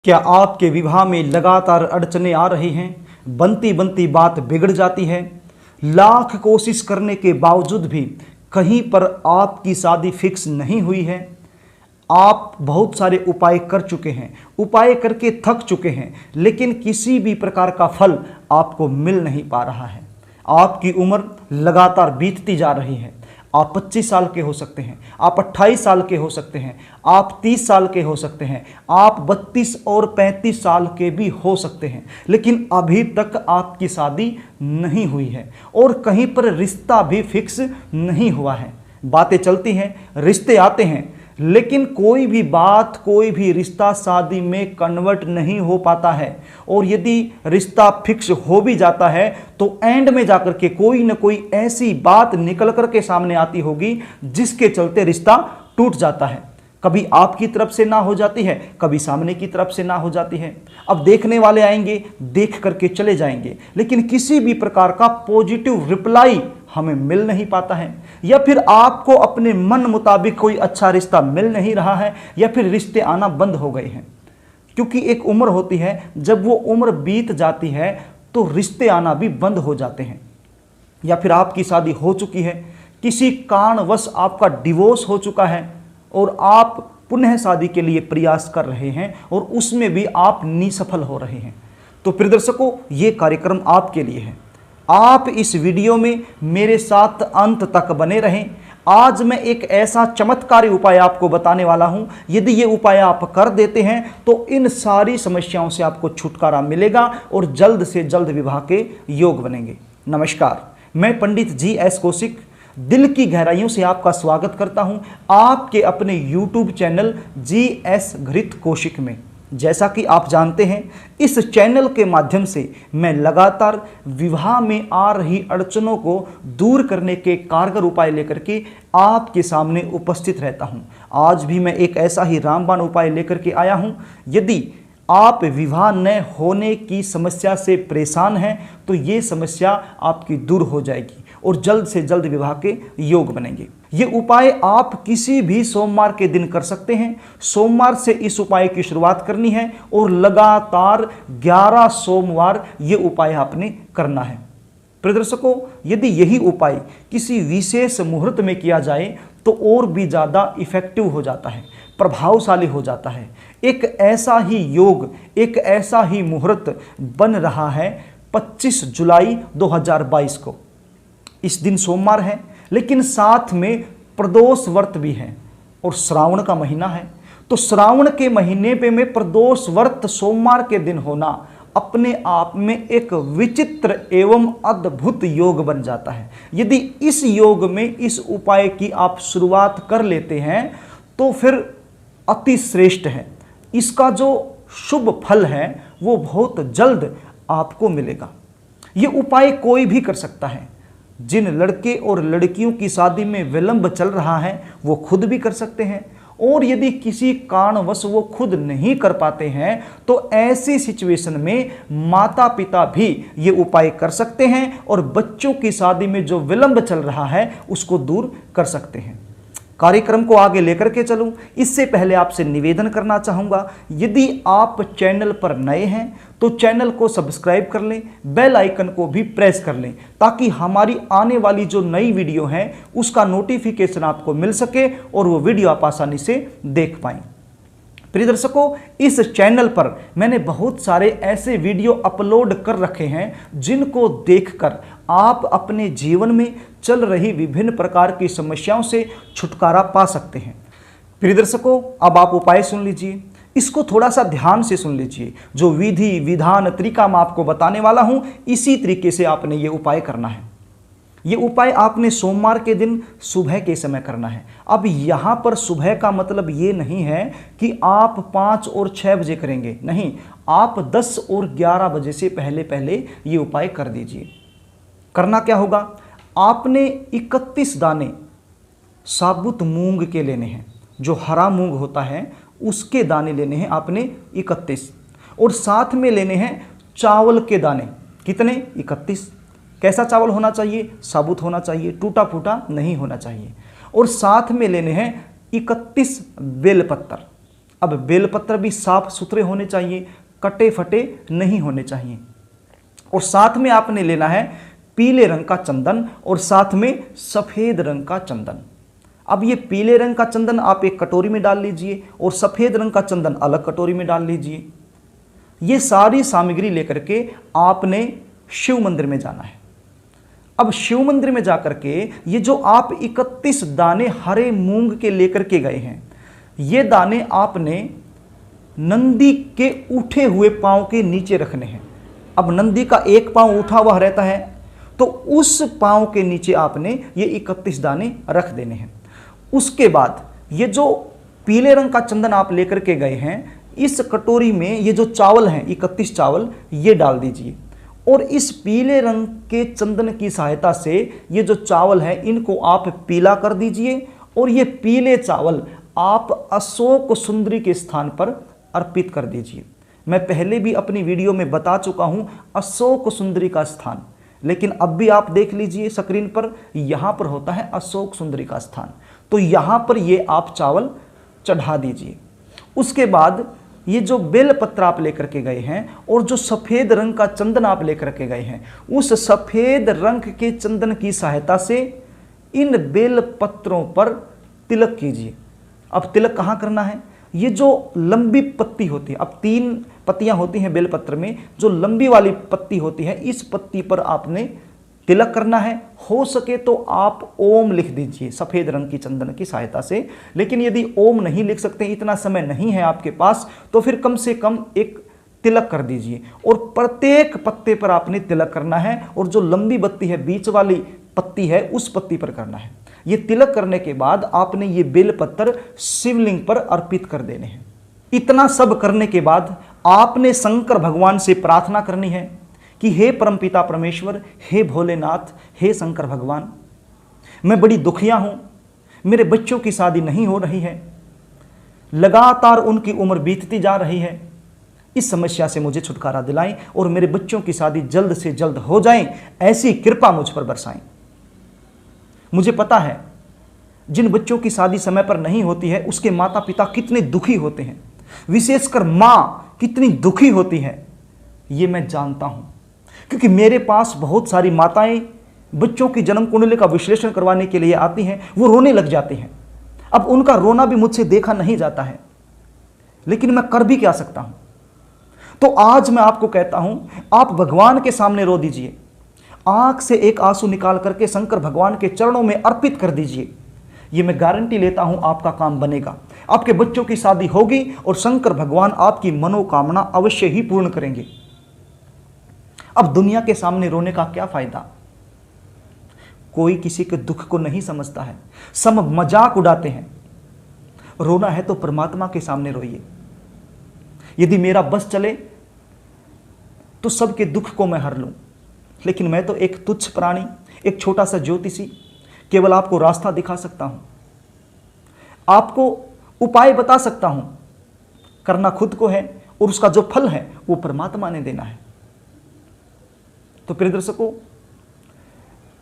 क्या आपके विवाह में लगातार अड़चने आ रही हैं? बनती बनती बात बिगड़ जाती है। लाख कोशिश करने के बावजूद भी कहीं पर आपकी शादी फिक्स नहीं हुई है। आप बहुत सारे उपाय कर चुके हैं, उपाय करके थक चुके हैं, लेकिन किसी भी प्रकार का फल आपको मिल नहीं पा रहा है। आपकी उम्र लगातार बीतती जा रही है। आप 25 साल के हो सकते हैं, आप 28 साल के हो सकते हैं, आप 30 साल के हो सकते हैं, आप 32 और 35 साल के भी हो सकते हैं, लेकिन अभी तक आपकी शादी नहीं हुई है और कहीं पर रिश्ता भी फिक्स नहीं हुआ है। बातें चलती हैं, रिश्ते आते हैं, लेकिन कोई भी बात, कोई भी रिश्ता शादी में कन्वर्ट नहीं हो पाता है। और यदि रिश्ता फिक्स हो भी जाता है तो एंड में जाकर के कोई न कोई ऐसी बात निकल कर के सामने आती होगी जिसके चलते रिश्ता टूट जाता है। कभी आपकी तरफ से ना हो जाती है, कभी सामने की तरफ से ना हो जाती है। अब देखने वाले आएंगे, देख करके चले जाएंगे, लेकिन किसी भी प्रकार का पॉजिटिव रिप्लाई हमें मिल नहीं पाता है, या फिर आपको अपने मन मुताबिक कोई अच्छा रिश्ता मिल नहीं रहा है, या फिर रिश्ते आना बंद हो गए हैं। क्योंकि एक उम्र होती है, जब वो उम्र बीत जाती है तो रिश्ते आना भी बंद हो जाते हैं। या फिर आपकी शादी हो चुकी है, किसी कारणवश आपका डिवोर्स हो चुका है और आप पुनः शादी के लिए प्रयास कर रहे हैं और उसमें भी आप निसफल हो रहे हैं। तो प्रिय दर्शकों, ये कार्यक्रम आपके लिए है। आप इस वीडियो में मेरे साथ अंत तक बने रहें। आज मैं एक ऐसा चमत्कारी उपाय आपको बताने वाला हूं। यदि ये उपाय आप कर देते हैं तो इन सारी समस्याओं से आपको छुटकारा मिलेगा और जल्द से जल्द विवाह के योग बनेंगे। नमस्कार, मैं पंडित जी.एस. कौशिक दिल की गहराइयों से आपका स्वागत करता हूं आपके अपने YouTube चैनल जी.एस. घृत कौशिक में। जैसा कि आप जानते हैं, इस चैनल के माध्यम से मैं लगातार विवाह में आ रही अड़चनों को दूर करने के कारगर उपाय लेकर के आपके सामने उपस्थित रहता हूं। आज भी मैं एक ऐसा ही रामबाण उपाय लेकर के आया हूं। यदि आप विवाह न होने की समस्या से परेशान हैं तो ये समस्या आपकी दूर हो जाएगी और जल्द से जल्द विवाह के योग बनेंगे। ये उपाय आप किसी भी सोमवार के दिन कर सकते हैं। सोमवार से इस उपाय की शुरुआत करनी है और लगातार 11 सोमवार ये उपाय आपने करना है। प्रिय दर्शकों, यदि यही उपाय किसी विशेष मुहूर्त में किया जाए तो और भी ज़्यादा इफेक्टिव हो जाता है, प्रभावशाली हो जाता है। एक ऐसा ही योग, एक ऐसा ही मुहूर्त बन रहा है 25 जुलाई 2022 को। इस दिन सोमवार है, लेकिन साथ में प्रदोष व्रत भी है और श्रावण का महीना है। तो श्रावण के महीने पे में प्रदोष व्रत सोमवार के दिन होना अपने आप में एक विचित्र एवं अद्भुत योग बन जाता है। यदि इस योग में इस उपाय की आप शुरुआत कर लेते हैं तो फिर अति श्रेष्ठ है। इसका जो शुभ फल है वो बहुत जल्द आपको मिलेगा। ये उपाय कोई भी कर सकता है। जिन लड़के और लड़कियों की शादी में विलंब चल रहा है वो खुद भी कर सकते हैं, और यदि किसी कारणवश वो खुद नहीं कर पाते हैं तो ऐसी सिचुएशन में माता पिता भी ये उपाय कर सकते हैं और बच्चों की शादी में जो विलंब चल रहा है उसको दूर कर सकते हैं। कार्यक्रम को आगे लेकर के चलूं, इससे पहले आपसे निवेदन करना चाहूँगा, यदि आप चैनल पर नए हैं तो चैनल को सब्सक्राइब कर लें, बेल आइकन को भी प्रेस कर लें, ताकि हमारी आने वाली जो नई वीडियो है उसका नोटिफिकेशन आपको मिल सके और वो वीडियो आप आसानी से देख पाएँ। प्रिय दर्शकों, इस चैनल पर मैंने बहुत सारे ऐसे वीडियो अपलोड कर रखे हैं जिनको देखकर आप अपने जीवन में चल रही विभिन्न प्रकार की समस्याओं से छुटकारा पा सकते हैं। प्रिय दर्शकों, अब आप उपाय सुन लीजिए, इसको थोड़ा सा ध्यान से सुन लीजिए। जो विधि विधान तरीका मैं आपको बताने वाला हूं, इसी तरीके से आपने ये उपाय करना है। ये उपाय आपने सोमवार के दिन सुबह के समय करना है। अब यहाँ पर सुबह का मतलब ये नहीं है कि आप 5 और 6 बजे करेंगे, नहीं, आप 10 और 11 बजे से पहले पहले ये उपाय कर दीजिए। करना क्या होगा, आपने 31 दाने साबुत मूंग के लेने हैं। जो हरा मूंग होता है उसके दाने लेने हैं आपने 31, और साथ में लेने हैं चावल के दाने। कितने? 31। कैसा चावल होना चाहिए? साबुत होना चाहिए, टूटा फूटा नहीं होना चाहिए। और साथ में लेने हैं 31 बेलपत्र। अब बेलपत्र भी साफ सुथरे होने चाहिए, कटे फटे नहीं होने चाहिए। और साथ में आपने लेना है पीले रंग का चंदन और साथ में सफेद रंग का चंदन। अब ये पीले रंग का चंदन आप एक कटोरी में डाल लीजिए और सफेद रंग का चंदन अलग कटोरी में डाल लीजिए। ये सारी सामग्री लेकर के आपने शिव मंदिर में जाना है। अब शिव मंदिर में जाकर के ये जो आप 31 दाने हरे मूंग के लेकर के गए हैं, ये दाने आपने नंदी के उठे हुए पांव के नीचे रखने हैं। अब नंदी का एक पांव उठा हुआ रहता है, तो उस पांव के नीचे आपने ये 31 दाने रख देने हैं। उसके बाद ये जो पीले रंग का चंदन आप लेकर के गए हैं, इस कटोरी में ये जो चावल हैं 31 चावल ये डाल दीजिए और इस पीले रंग के चंदन की सहायता से ये जो चावल है इनको आप पीला कर दीजिए और ये पीले चावल आप अशोक सुंदरी के स्थान पर अर्पित कर दीजिए। मैं पहले भी अपनी वीडियो में बता चुका हूं अशोक सुंदरी का स्थान, लेकिन अब भी आप देख लीजिए स्क्रीन पर, यहां पर होता है अशोक सुंदरी का स्थान। तो यहां पर ये आप चावल चढ़ा दीजिए। उसके बाद ये जो बेल पत्र आप लेकर के गए हैं और जो सफेद रंग का चंदन आप लेकर के गए हैं, उस सफेद रंग के चंदन की सहायता से इन बेल पत्रों पर तिलक कीजिए। अब तिलक कहाँ करना है? ये जो लंबी पत्ती होती है, अब 3 पत्तियां होती हैं बेलपत्र में, जो लंबी वाली पत्ती होती है इस पत्ती पर आपने तिलक करना है। हो सके तो आप ओम लिख दीजिए सफेद रंग की चंदन की सहायता से, लेकिन यदि ओम नहीं लिख सकते, इतना समय नहीं है आपके पास, तो फिर कम से कम एक तिलक कर दीजिए और प्रत्येक पत्ते पर आपने तिलक करना है और जो लंबी पत्ती है, बीच वाली पत्ती है, उस पत्ती पर करना है। ये तिलक करने के बाद आपने ये बेलपत्र शिवलिंग पर अर्पित कर देने हैं। इतना सब करने के बाद आपने शंकर भगवान से प्रार्थना करनी है कि हे परमपिता परमेश्वर, हे भोलेनाथ, हे शंकर भगवान, मैं बड़ी दुखिया हूं, मेरे बच्चों की शादी नहीं हो रही है, लगातार उनकी उम्र बीतती जा रही है, इस समस्या से मुझे छुटकारा दिलाएं और मेरे बच्चों की शादी जल्द से जल्द हो जाए, ऐसी कृपा मुझ पर बरसाएं। मुझे पता है जिन बच्चों की शादी समय पर नहीं होती है उसके माता पिता कितने दुखी होते हैं, विशेषकर माँ कितनी दुखी होती है, ये मैं जानता हूं, क्योंकि मेरे पास बहुत सारी माताएं बच्चों की जन्म कुंडली का विश्लेषण करवाने के लिए आती हैं, वो रोने लग जाती हैं। अब उनका रोना भी मुझसे देखा नहीं जाता है, लेकिन मैं कर भी क्या सकता हूं। तो आज मैं आपको कहता हूं, आप भगवान के सामने रो दीजिए, आंख से एक आंसू निकाल करके शंकर भगवान के चरणों में अर्पित कर दीजिए। ये मैं गारंटी लेता हूं आपका काम बनेगा, आपके बच्चों की शादी होगी और शंकर भगवान आपकी मनोकामना अवश्य ही पूर्ण करेंगे। अब दुनिया के सामने रोने का क्या फायदा? कोई किसी के दुख को नहीं समझता है, सब मजाक उड़ाते हैं। रोना है तो परमात्मा के सामने रोइए। यदि मेरा बस चले तो सबके दुख को मैं हर लूं, लेकिन मैं तो एक तुच्छ प्राणी, एक छोटा सा ज्योतिषी, केवल आपको रास्ता दिखा सकता हूं, आपको उपाय बता सकता हूं। करना खुद को है और उसका जो फल है वो परमात्मा ने देना है। तो प्रिय दर्शकों,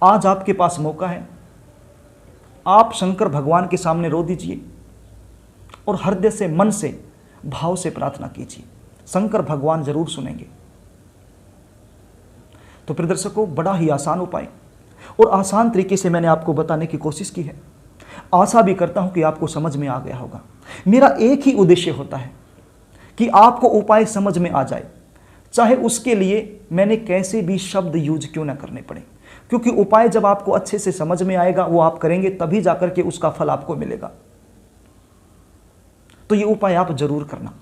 आज आपके पास मौका है, आप शंकर भगवान के सामने रो दीजिए और हृदय से, मन से, भाव से प्रार्थना कीजिए, शंकर भगवान जरूर सुनेंगे। तो प्रिय दर्शकों, बड़ा ही आसान उपाय और आसान तरीके से मैंने आपको बताने की कोशिश की है। आशा भी करता हूं कि आपको समझ में आ गया होगा। मेरा एक ही उद्देश्य होता है कि आपको उपाय समझ में आ जाए, चाहे उसके लिए मैंने कैसे भी शब्द यूज क्यों ना करने पड़े, क्योंकि उपाय जब आपको अच्छे से समझ में आएगा, वो आप करेंगे तभी जाकर के उसका फल आपको मिलेगा। तो ये उपाय आप जरूर करना।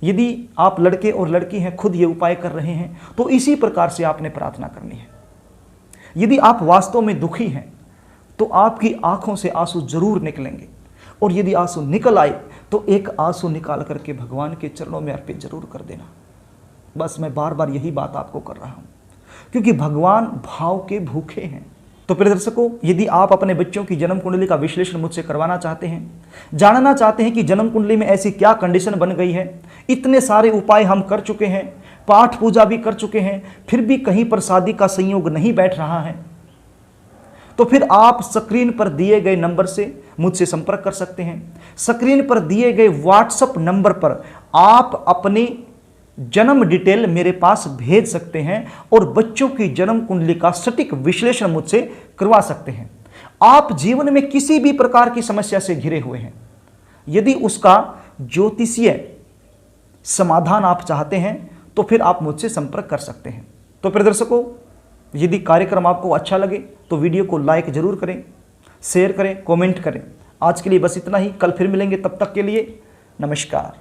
यदि आप लड़के और लड़की हैं, खुद ये उपाय कर रहे हैं, तो इसी प्रकार से आपने प्रार्थना करनी है। यदि आप वास्तव में दुखी हैं तो आपकी आंखों से आंसू जरूर निकलेंगे, और यदि आंसू निकल आए तो एक आंसू निकाल करके भगवान के चरणों में अर्पित जरूर कर देना। बस मैं बार बार यही बात आपको कर रहा हूं, क्योंकि भगवान भाव के भूखे हैं। तो प्रिय दर्शकों, यदि आप अपने बच्चों की जन्म कुंडली का विश्लेषण मुझसे करवाना चाहते हैं, जानना चाहते हैं कि जन्म कुंडली में ऐसी क्या कंडीशन बन गई है, इतने सारे उपाय हम कर चुके हैं, पाठ पूजा भी कर चुके हैं, फिर भी कहीं पर शादी का संयोग नहीं बैठ रहा है, तो फिर आप स्क्रीन पर दिए गए नंबर से मुझसे संपर्क कर सकते हैं। स्क्रीन पर दिए गए व्हाट्सएप नंबर पर आप अपनी जन्म डिटेल मेरे पास भेज सकते हैं और बच्चों की जन्म कुंडली का सटीक विश्लेषण मुझसे करवा सकते हैं। आप जीवन में किसी भी प्रकार की समस्या से घिरे हुए हैं, यदि उसका ज्योतिषीय समाधान आप चाहते हैं तो फिर आप मुझसे संपर्क कर सकते हैं। तो प्रिय दर्शकों, यदि कार्यक्रम आपको अच्छा लगे तो वीडियो को लाइक जरूर करें, शेयर करें, कमेंट करें। आज के लिए बस इतना ही, कल फिर मिलेंगे, तब तक के लिए नमस्कार।